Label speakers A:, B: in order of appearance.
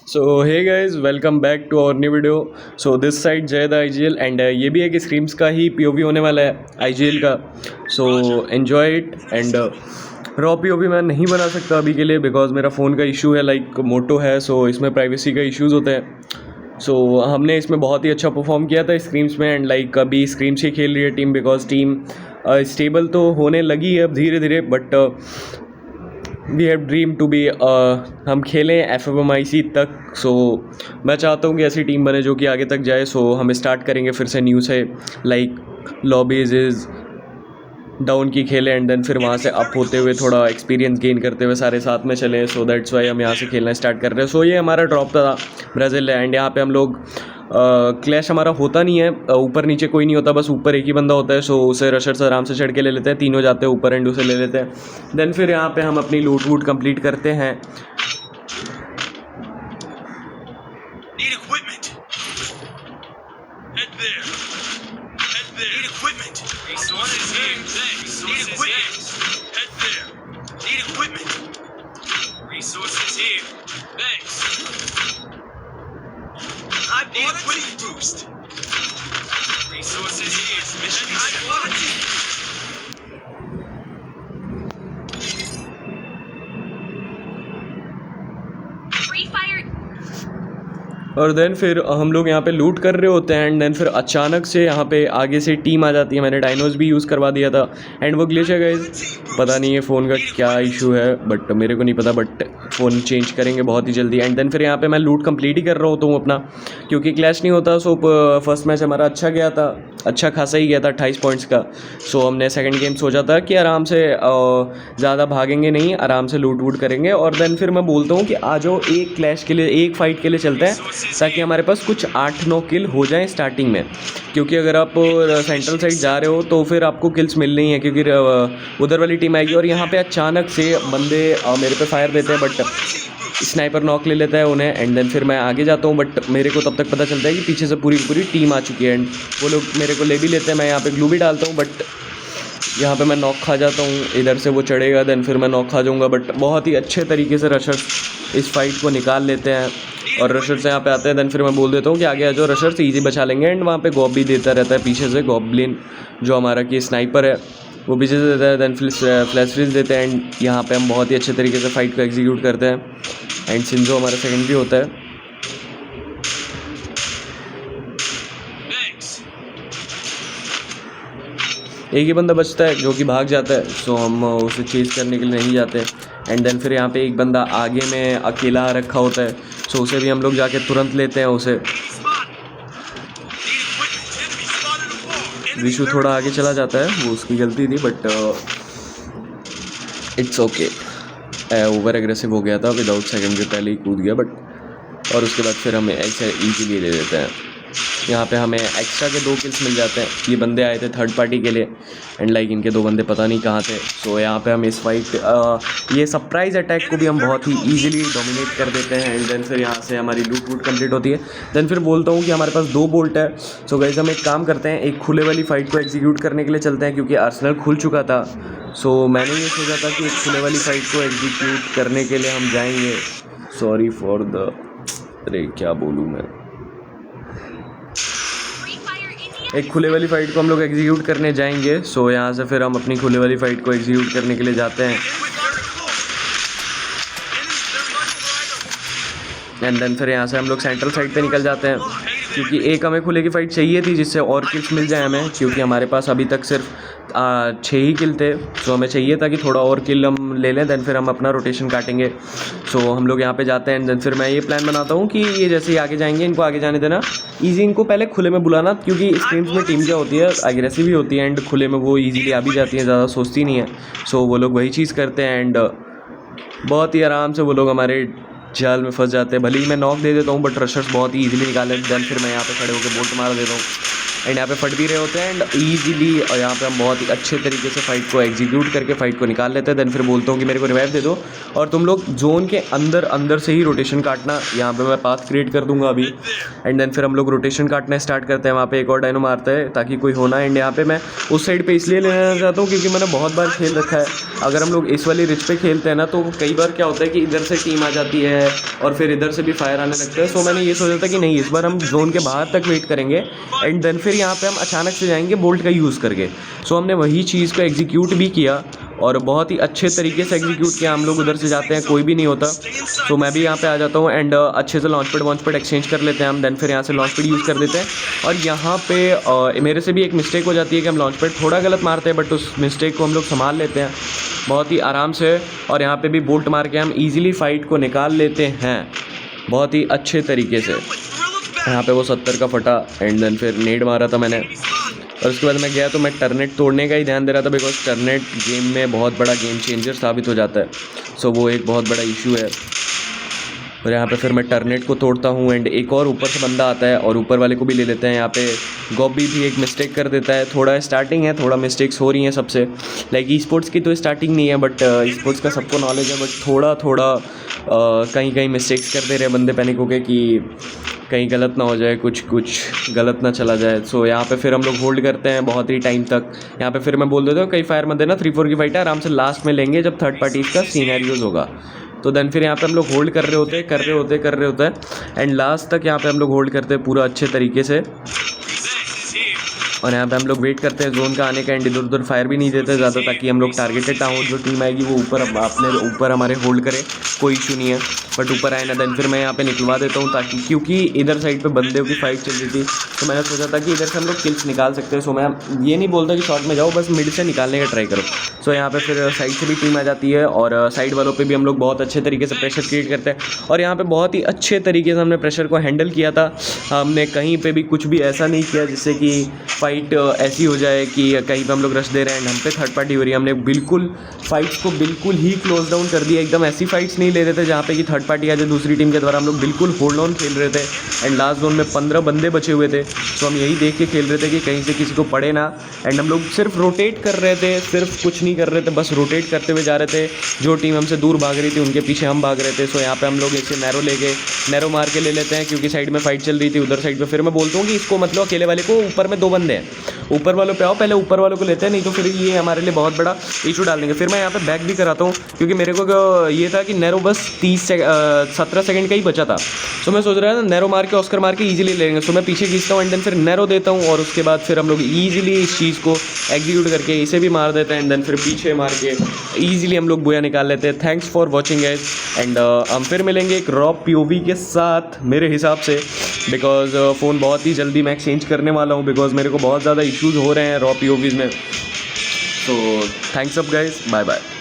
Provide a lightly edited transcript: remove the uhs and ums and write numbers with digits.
A: So hey guys welcome back to our new video. So this side Zayed IGL and ये भी एक screams का ही POV होने वाला है आईजीएल का। So enjoy it and raw POV मैं नहीं बना सकता अभी के लिए बिकॉज मेरा फ़ोन का इशू है, लाइक मोटो है, सो इसमें प्राइवेसी का इश्यूज़ होते हैं। सो हमने इसमें बहुत ही अच्छा परफॉर्म किया था स्क्रीम्स में एंड लाइक अभी स्क्रीम्स ही खेल रही है टीम बिकॉज टीम स्टेबल तो होने लगी है अब धीरे धीरे, but we have dream to be हम खेलें FFMIC तक। सो मैं चाहता हूँ कि ऐसी टीम बने जो कि आगे तक जाए। सो हम स्टार्ट करेंगे फिर से न्यू से, लाइक लॉबीज इज़ डाउन की खेलें एंड देन फिर वहाँ से अप होते हुए थोड़ा एक्सपीरियंस गेन करते हुए सारे साथ में चलें। सो दैट्स वाई हम यहाँ से खेलना स्टार्ट कर रहे हैं। सो ये हमारा ड्रॉप था ब्राज़ील एंड यहाँ पे हम लोग क्लैश हमारा होता नहीं है, ऊपर नीचे कोई नहीं होता, बस ऊपर एक ही बंदा होता है। सो उसे रशर्स आराम से चढ़ के ले लेते हैं, तीनों जाते हैं ऊपर एंड उसे ले लेते हैं। देन फिर यहाँ पे हम अपनी लूट वूट कंप्लीट करते हैं।
B: Need equipment. Head there. Head there. Need equipment. Resources here. Thanks. Need equipment. Head there. Need equipment. Resources here. Thanks. I need equipment boost. Resources here. Mission high quality.
C: Free fire.
A: और then फिर हम लोग यहाँ पे लूट कर रहे होते हैं एंड देन फिर अचानक से यहाँ पे आगे से टीम आ जाती है। मैंने डायनोज भी यूज़ करवा दिया था एंड वो ग्लिच है गाइस, पता नहीं है फ़ोन का क्या इशू है, बट मेरे को नहीं पता, बट फ़ोन चेंज करेंगे बहुत ही जल्दी। एंड देन फिर यहाँ पे मैं लूट कंप्लीट ही कर रहा होता हूँ अपना, क्योंकि क्लैश नहीं होता। सो फर्स्ट मैच हमारा अच्छा गया था, अच्छा खासा ही गया था 28 पॉइंट्स का। सो हमने सेकंड गेम सोचा था कि आराम से ज़्यादा भागेंगे नहीं, आराम से लूट वूट करेंगे। और देन फिर मैं बोलता हूँ कि आ जाओ एक क्लैश के लिए, एक फाइट के लिए चलते हैं, ताकि हमारे पास कुछ 8-9 किल हो जाएं स्टार्टिंग में। क्योंकि अगर आप सेंट्रल साइड जा रहे हो तो फिर आपको किल्स मिल नहीं है, क्योंकि उधर वाली टीम आएगी और यहाँ पे अचानक से बंदे मेरे पे फायर देते हैं, बट स्नाइपर नॉक ले लेता है उन्हें एंड देन फिर मैं आगे जाता हूँ। बट मेरे को तब तक पता चलता है कि पीछे से पूरी पूरी टीम आ चुकी है एंड वो लोग मेरे को ले भी लेते हैं। मैं यहाँ पे ग्लू भी डालता हूँ, बट यहाँ पे मैं नॉक खा जाता हूँ। इधर से वो चढ़ेगा, देन फिर मैं नॉक खा जाऊँगा, बट बहुत ही अच्छे तरीके से रशर्स इस फाइट को निकाल लेते हैं और रशर्स यहाँ पे आते हैं। देन फिर मैं बोल देता हूँ कि आगे आ जाओ, रशर्स ईजी बचा लेंगे। एंड वहाँ पे गॉब भी देता रहता है पीछे से, गॉब्लिन जो हमारा कि स्नाइपर है वो पीछे से देता है। देन फ्लैश फ्रीज देते हैं एंड यहाँ पे हम बहुत ही अच्छे तरीके से फाइट को एग्जीक्यूट करते हैं एंड सिंजो हमारा सेकेंडरी होता है।
B: Thanks.
A: एक ही बंदा बचता है जो कि भाग जाता है, सो हम उसे चेज़ करने के लिए नहीं जाते। एंड देन फिर यहाँ पे एक बंदा आगे में अकेला रखा होता है, सो उसे भी हम लोग जाके तुरंत लेते हैं उसे।
B: Spot. Need equipment. Enemy spotted a wall. Enemy
A: Vishu थोड़ा आगे चला जाता है, वो उसकी गलती थी, but it's okay. Over aggressive हो गया था, विदाउट सेकंड के पहले ही कूद गया, बट और उसके बाद फिर हमें ऐसे ईजीली ले लेते हैं। यहाँ पे हमें एक्स्ट्रा के 2 किल्स मिल जाते हैं। ये बंदे आए थे थर्ड पार्टी के लिए एंड लाइक इनके 2 बंदे पता नहीं कहाँ थे। सो यहाँ पे हम इस फाइट ये सरप्राइज़ अटैक को भी हम बहुत ही ईजिली डोमिनेट कर देते हैं एंड देन फिर यहाँ से हमारी लूट वूट कंप्लीट होती है। देन फिर बोलता हूँ कि हमारे पास 2 बोल्ट है। सो गाइस हम एक काम करते हैं, एक खुले वाली फाइट को एग्जीक्यूट करने के लिए चलते हैं, क्योंकि आर्सेनल खुल चुका था। सो मैंने ये सोचा था कि एक खुले वाली फाइट को एग्जीक्यूट करने के लिए हम जाएंगे। सॉरी फॉर द, अरे क्या बोलूँ मैं,
C: Free fire India.
A: एक खुले वाली फाइट को हम लोग एग्जीक्यूट करने जाएंगे। सो यहाँ से फिर हम अपनी खुले वाली फाइट को एग्जीक्यूट करने के लिए जाते हैं एंड देन फिर यहाँ से हम लोग सेंट्रल साइड पे निकल जाते हैं, क्योंकि एक हमें खुले की फाइट चाहिए थी जिससे और किल्स मिल जाए हमें, क्योंकि हमारे पास अभी तक सिर्फ 6 ही किल थे। सो हमें चाहिए था कि थोड़ा और किल हम ले लें, देन फिर हम अपना रोटेशन काटेंगे। सो हम लोग यहाँ पे जाते हैं एंड देन फिर मैं ये प्लान बनाता हूँ कि ये जैसे ही आगे जाएंगे इनको आगे जाने देना, ईजी इनको पहले खुले में बुलाना, क्योंकि स्क्रीम्स में टीम क्या होती है, एग्रेसिव ही होती है एंड खुले में वो ईजिली आ भी जाती है, ज़्यादा सोचती नहीं है। सो वो लोग वही चीज़ करते हैं एंड बहुत ही आराम से वो लोग हमारे जाल में फंस जाते हैं। भले ही मैं नॉक दे देता हूँ, बट रशर्स बहुत ही ईजिली निकाले। देन फिर मैं यहाँ पे खड़े होकर बोल्ट मार देता हूँ एंड यहाँ पे फट भी रहे होते हैं एंड ईजिली, और यहाँ पे हम बहुत ही अच्छे तरीके से फाइट को एग्जीक्यूट करके फाइट को निकाल लेते हैं। देन फिर बोलता हूँ कि मेरे को रिवाइव दे दो और तुम लोग जोन के अंदर से ही रोटेशन काटना। यहाँ पे मैं पाथ क्रिएट कर दूंगा अभी एंड देन फिर हम लोग रोटेशन काटना स्टार्ट करते हैं। वहाँ पे एक और डायनो मारता है ताकि कोई होना। एंड यहाँ पे मैं उस साइड पे इसलिए लेना चाहता हूँ क्योंकि मैंने बहुत बार खेल रखा है। अगर हम लोग इस वाली रिच पे खेलते हैं ना तो कई बार क्या होता है कि इधर से टीम आ जाती है और फिर इधर से भी फायर आने लगता है। सो मैंने ये सोचा था कि नहीं, इस बार हम जोन के बाहर तक वेट करेंगे एंड देन फिर यहाँ पे हम अचानक से जाएंगे बोल्ट का यूज़ करके। सो हमने वही चीज़ को एग्जीक्यूट भी किया और बहुत ही अच्छे तरीके से एग्जीक्यूट किया। हम लोग उधर से जाते हैं, कोई भी नहीं होता। सो मैं भी यहाँ पे आ जाता हूँ एंड अच्छे से लॉन्च पैड एक्सचेंज कर लेते हैं हम। देन फिर यहाँ से लॉन्च पैड यूज़ कर देते हैं और यहाँ पे मेरे से भी एक मिस्टेक हो जाती है कि हम लॉन्च पैड थोड़ा गलत मारते हैं, बट उस मिस्टेक को हम लोग संभाल लेते हैं बहुत ही आराम से। और यहाँ पे भी बोल्ट मार के हम ईजिली फाइट को निकाल लेते हैं बहुत ही अच्छे तरीके से। यहाँ पे वो 70 का फटा एंड देन फिर नेड मारा था मैंने और उसके बाद मैं गया तो मैं टर्नेट तोड़ने का ही ध्यान दे रहा था, बिकॉज टर्नेट गेम में बहुत बड़ा गेम चेंजर साबित हो जाता है। सो वो एक बहुत बड़ा इशू है। और यहाँ पे फिर मैं टर्नेट को तोड़ता हूँ एंड एक और ऊपर से बंदा आता है और ऊपर वाले को भी ले लेते हैं। यहाँ पे गॉबी भी एक मिस्टेक कर देता है। थोड़ा स्टार्टिंग है, थोड़ा मिस्टेक्स हो रही हैं सबसे। लाइक ई स्पोर्ट्स की तो स्टार्टिंग नहीं है, बट ई स्पोर्ट्स का सबको नॉलेज है, बट थोड़ा कहीं मिस्टेक्स कर दे रहे हैं बंदे पैनिक होके कि कहीं गलत ना हो जाए, कुछ गलत ना चला जाए। सो यहाँ पे फिर हम लोग होल्ड करते हैं बहुत ही टाइम तक। यहाँ पे फिर मैं बोल देता हूँ कहीं फायर मत देना, 3-4 की फाइट है, आराम से लास्ट में लेंगे जब थर्ड पार्टी का सीनैरियोज होगा। तो देन फिर यहाँ पे हम लोग होल्ड कर रहे होते हैं एंड लास्ट तक यहाँ पे हम लोग होल्ड करते हैं पूरा अच्छे तरीके से। और यहाँ पे हम लोग वेट करते हैं जोन का आने का एंड इधर उधर फायर भी नहीं देते ज़्यादा, ताकि हम लोग टारगेटेड ना हो। जो टीम आएगी वो अपने ऊपर हमारे होल्ड करे, कोई इशू नहीं है, बट ऊपर आए ना। देन फिर मैं यहाँ पे निकलवा देता हूँ ताकि, क्योंकि इधर साइड पे बंदों की फाइट चल रही थी तो मैंने सोचा था कि इधर से हम लोग किल्स निकाल सकते हैं। सो मैं ये नहीं बोलता कि शॉट में जाओ, बस मिड से निकालने का ट्राई करो। सो यहाँ पे फिर साइड से भी टीम आ जाती है और साइड वालों पे भी हम लोग बहुत अच्छे तरीके से प्रेशर क्रिएट करते हैं। और यहाँ पे बहुत ही अच्छे तरीके से हमने प्रेशर को हैंडल किया था। हमने कहीं पे भी कुछ भी ऐसा नहीं किया जिससे कि फाइट ऐसी हो जाए कि कहीं पे हम लोग रश दे रहे हैं एंड हम पे थर्ड पार्टी हो रही है। हमने बिल्कुल फाइट्स को बिल्कुल ही क्लोज डाउन कर दिया। एकदम ऐसी फाइट्स नहीं ले रहे थे जहाँ पे कि थर्ड पार्टी आ जाए दूसरी टीम के द्वारा। हम लोग बिल्कुल होल्ड ऑन खेल रहे थे एंड लास्ट जोन में 15 बंदे बचे हुए थे। तो हम यही देख के खेल रहे थे कि कहीं से किसी को पड़े ना। एंड हम लोग सिर्फ रोटेट कर रहे थे, सिर्फ कुछ नहीं कर रहे थे, बस रोटेट करते हुए जा रहे थे। जो टीम हमसे दूर भाग रही थी उनके पीछे हम भाग रहे थे। सो यहाँ पे हम लोग इसे नैरो मार के ले लेते हैं क्योंकि साइड में फाइट चल रही थी उधर साइड पे। फिर मैं बोलता हूँ कि इसको मतलब अकेले वाले को, ऊपर में 2 बंदे हैं, ऊपर वालों पे आओ, पहले ऊपर वालों को लेते हैं, नहीं तो फिर ये हमारे लिए बहुत बड़ा इशू डाल देंगे। फिर मैं यहाँ पे बैक भी कराता हूँ क्योंकि मेरे को ये था कि नैरो बस 17 सेकंड का ही बचा था। सो मैं सोच रहा था नैरो मार के ऑस्कर मार के ईजिली ले लेंगे। सो मैं पीछे खींचता हूँ एंड देन फिर नैरो देता हूँ और उसके बाद फिर हम लोग ईजिली इस चीज़ को एग्जीक्यूट करके इसे भी मार देते हैं एंड देन फिर पीछे मार के ईजिली हम लोग बुया निकाल लेते हैं। Thanks for watching guys and हम फिर मिलेंगे एक रॉ POV के साथ मेरे हिसाब से, बिकॉज फ़ोन बहुत ही जल्दी मैं एक्सचेंज करने वाला हूँ बिकॉज मेरे को बहुत ज़्यादा इश्यूज़ हो रहे हैं रॉ POVs में। तो thanks up guys, bye bye.